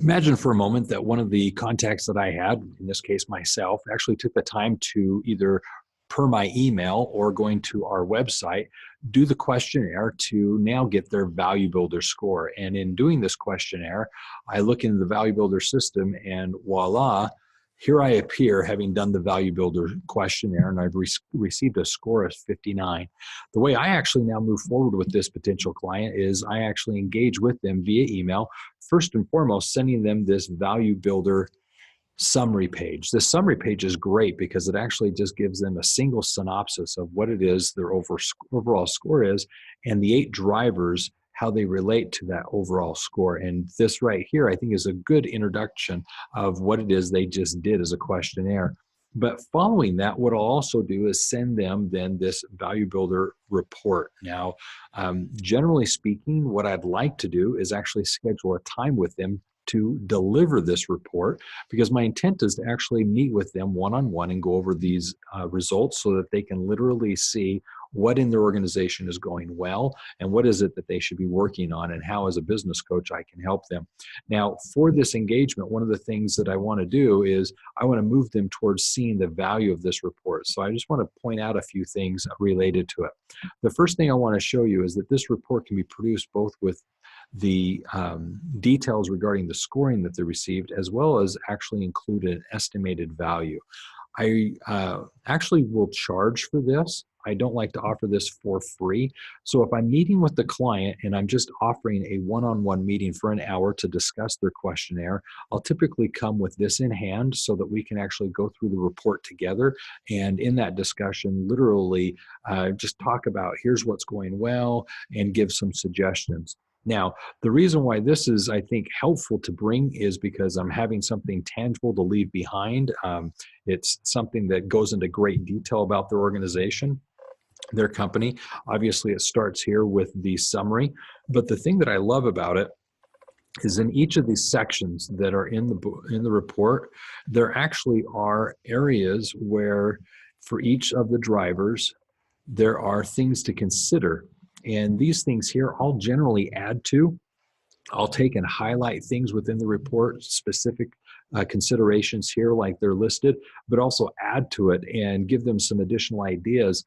Imagine for a moment that one of the contacts that I had, in this case myself, actually took the time to either per my email or going to our website, do the questionnaire to now get their value builder score. And in doing this questionnaire, I look into the value builder system and voila, here I appear having done the value builder questionnaire, and I've received a score of 59. The way I actually now move forward with this potential client is I actually engage with them via email, first and foremost, sending them this value builder summary page. This summary page is great because it actually just gives them a single synopsis of what it is their overall score is and the 8 drivers, how they relate to that overall score. And this right here, I think, is a good introduction of what it is they just did as a questionnaire. But following that, what I'll also do is send them then this value builder report. Now, generally speaking, what I'd like to do is actually schedule a time with them to deliver this report, because my intent is to actually meet with them one-on-one and go over these results so that they can literally see what in their organization is going well and what is it that they should be working on, and how as a business coach I can help them. Now, for this engagement, one of the things that I want to do is I want to move them towards seeing the value of this report. So I just want to point out a few things related to it. The first thing I want to show you is that this report can be produced both with the details regarding the scoring that they received, as well as actually include an estimated value. I actually will charge for this. I don't like to offer this for free. So if I'm meeting with the client and I'm just offering a one-on-one meeting for an hour to discuss their questionnaire, I'll typically come with this in hand so that we can actually go through the report together. And in that discussion, literally just talk about here's what's going well and give some suggestions. Now, the reason why this is, I think, helpful to bring is because I'm having something tangible to leave behind. It's something that goes into great detail about their organization, their company. Obviously, it starts here with the summary. But the thing that I love about it is in each of these sections that are in the report, there actually are areas where for each of the drivers, there are things to consider. And these things here I'll generally add to. I'll take and highlight things within the report, specific considerations here like they're listed, but also add to it and give them some additional ideas.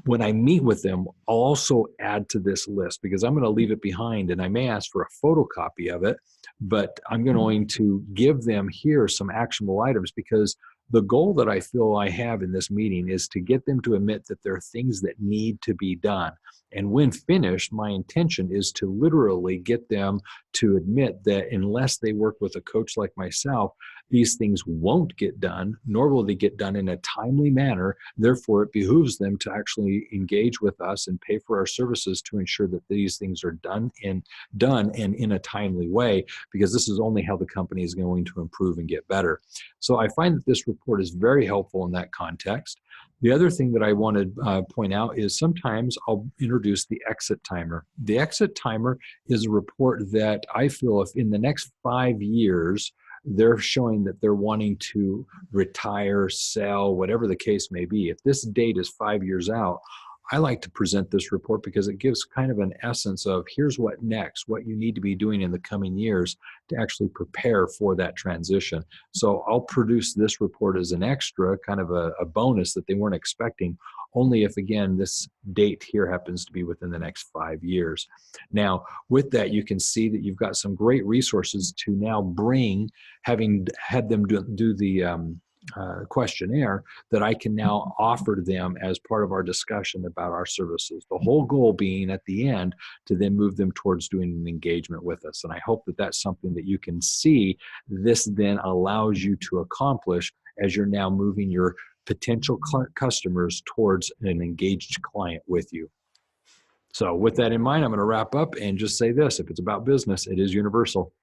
When I meet with them, I'll also add to this list because I'm going to leave it behind, and I may ask for a photocopy of it, but I'm going to give them here some actionable items, because the goal that I feel I have in this meeting is to get them to admit that there are things that need to be done. And when finished, my intention is to literally get them to admit that unless they work with a coach like myself, these things won't get done, nor will they get done in a timely manner. Therefore, it behooves them to actually engage with us and pay for our services to ensure that these things are done and in a timely way, because this is only how the company is going to improve and get better. So I find that this report is very helpful in that context. The other thing that I want to point out is sometimes I'll introduce the exit timer. The exit timer is a report that I feel if in the next 5 years, they're showing that they're wanting to retire, sell, whatever the case may be. If this date is 5 years out, I like to present this report because it gives kind of an essence of here's what next, what you need to be doing in the coming years to actually prepare for that transition. So I'll produce this report as an extra, kind of a bonus that they weren't expecting, only if, again, this date here happens to be within the next 5 years. Now, with that, you can see that you've got some great resources to now bring, having had them do the questionnaire, that I can now offer to them as part of our discussion about our services. The whole goal being at the end to then move them towards doing an engagement with us. And I hope that that's something that you can see this then allows you to accomplish as you're now moving your potential customers towards an engaged client with you. So with that in mind, I'm going to wrap up and just say this: if it's about business, it is universal.